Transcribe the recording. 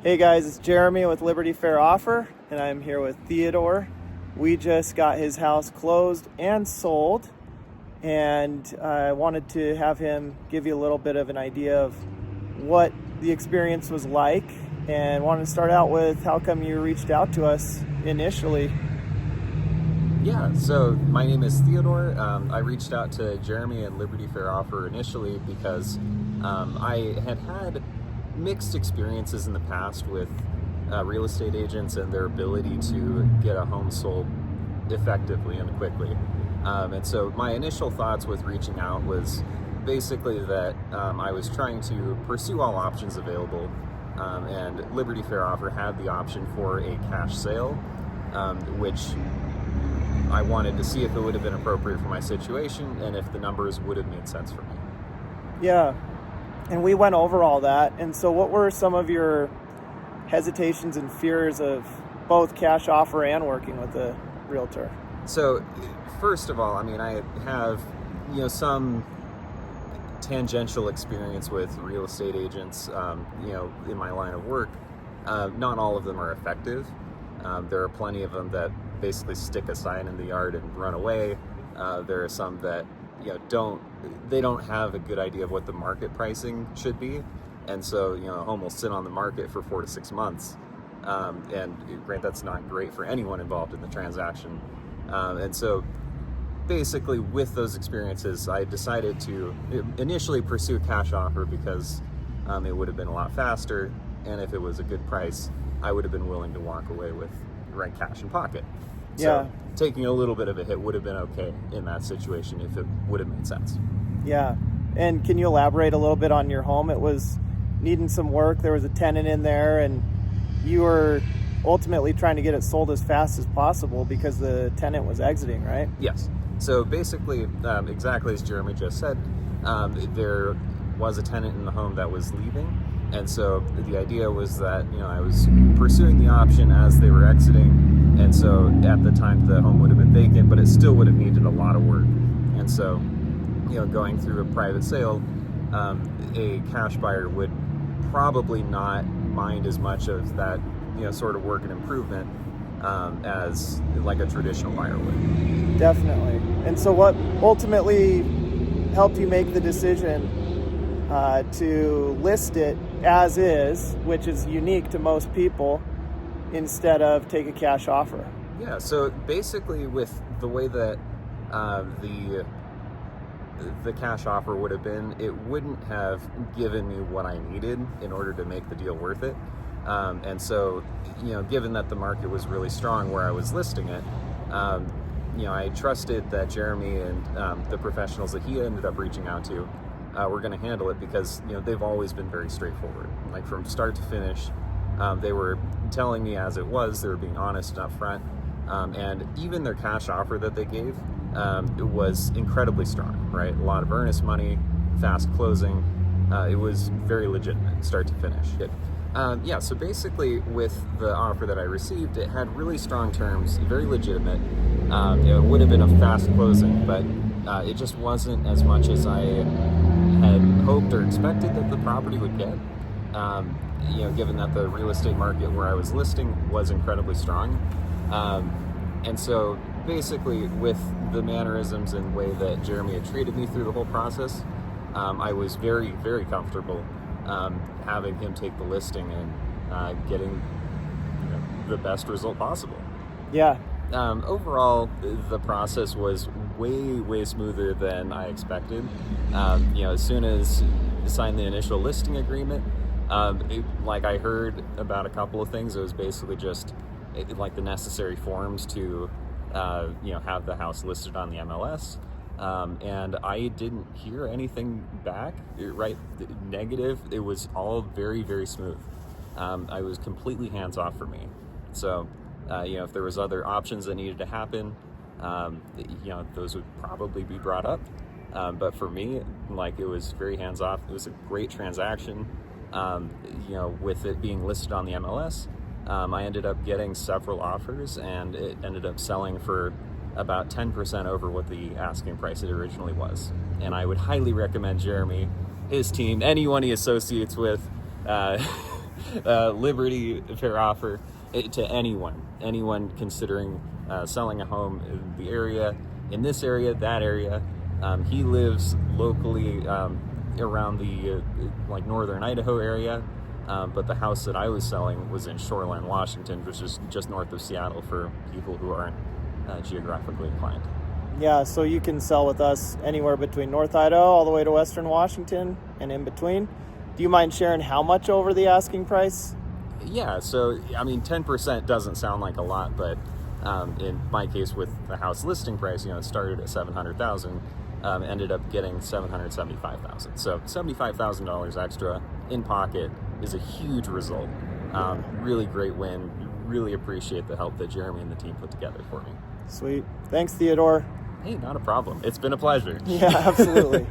Hey guys, it's Jeremy with Liberty Fair Offer, and I'm here with Theodore. We just got his house closed and sold, and I wanted to have him give you a little bit of an idea of what the experience was like, and wanted to start out with how come you reached out to us initially. Yeah, so my name is Theodore. I reached out to Jeremy and Liberty Fair Offer initially because I had mixed experiences in the past with real estate agents and their ability to get a home sold effectively and quickly. And so my initial thoughts with reaching out was basically that I was trying to pursue all options available, and Liberty Fair Offer had the option for a cash sale, which I wanted to see if it would have been appropriate for my situation and if the numbers would have made sense for me. Yeah, and we went over all that. And so what were some of your hesitations and fears of both cash offer and working with a realtor? So first of all, I mean, I have, some tangential experience with real estate agents, in my line of work. Not all of them are effective. There are plenty of them that basically stick a sign in the yard and run away. There are some that don't have a good idea of what the market pricing should be, and so a home will sit on the market for 4 to 6 months, and that's not great for anyone involved in the transaction. And so basically with those experiences, I decided to initially pursue a cash offer because it would have been a lot faster, and if it was a good price, I would have been willing to walk away with rent cash in pocket. Yeah. So taking a little bit of a hit would have been okay in that situation if it would have made sense. Yeah. And can you elaborate a little bit on your home? It was needing some work. There was a tenant in there, and you were ultimately trying to get it sold as fast as possible because the tenant was exiting, right? Yes. So basically, exactly as Jeremy just said, there was a tenant in the home that was leaving. And so the idea was that, I was pursuing the option as they were exiting. And so at the time the home would have been vacant, but it still would have needed a lot of work. And so, going through a private sale, a cash buyer would probably not mind as much of that, sort of work and improvement as like a traditional buyer would. Definitely. And so what ultimately helped you make the decision to list it as is, which is unique to most people, instead of take a cash offer? Yeah, so basically with the way that the cash offer would have been, it wouldn't have given me what I needed in order to make the deal worth it. And so, given that the market was really strong where I was listing it, I trusted that Jeremy and the professionals that he ended up reaching out to were going to handle it because, they've always been very straightforward. Like from start to finish, they were telling me as it was, they were being honest and upfront. And even their cash offer that they gave, it was incredibly strong, right? A lot of earnest money, fast closing. It was very legitimate, start to finish. So basically with the offer that I received, it had really strong terms, very legitimate. It would have been a fast closing, but it just wasn't as much as I had hoped or expected that the property would get. Given that the real estate market where I was listing was incredibly strong. And so basically with the mannerisms and way that Jeremy had treated me through the whole process, I was very, very comfortable having him take the listing and getting the best result possible. Yeah. Overall, the process was way smoother than I expected. As soon as I signed the initial listing agreement, I heard about a couple of things. It was basically just like the necessary forms to have the house listed on the MLS. And I didn't hear anything back, right? Negative. It was all very, very smooth. I was completely hands off for me. So, if there was other options that needed to happen, those would probably be brought up. But for me, it was very hands off. It was a great transaction. With it being listed on the MLS, I ended up getting several offers, and it ended up selling for about 10% over what the asking price it originally was. And I would highly recommend Jeremy, his team, anyone he associates with, Liberty fair offer to anyone considering selling a home in the area, in this area, that area. He lives locally around the like northern Idaho area, but the house that I was selling was in Shoreline, Washington, which is just north of Seattle for people who aren't geographically inclined. Yeah, so you can sell with us anywhere between North Idaho all the way to Western Washington and in between. Do you mind sharing how much over the asking price? Yeah, so I mean, 10% doesn't sound like a lot, but in my case with the house listing price, it started at $700,000, ended up getting $775,000. So $75,000 extra in pocket is a huge result. Really great win. Really appreciate the help that Jeremy and the team put together for me. Sweet. Thanks, Theodore. Hey, not a problem. It's been a pleasure. Yeah, absolutely.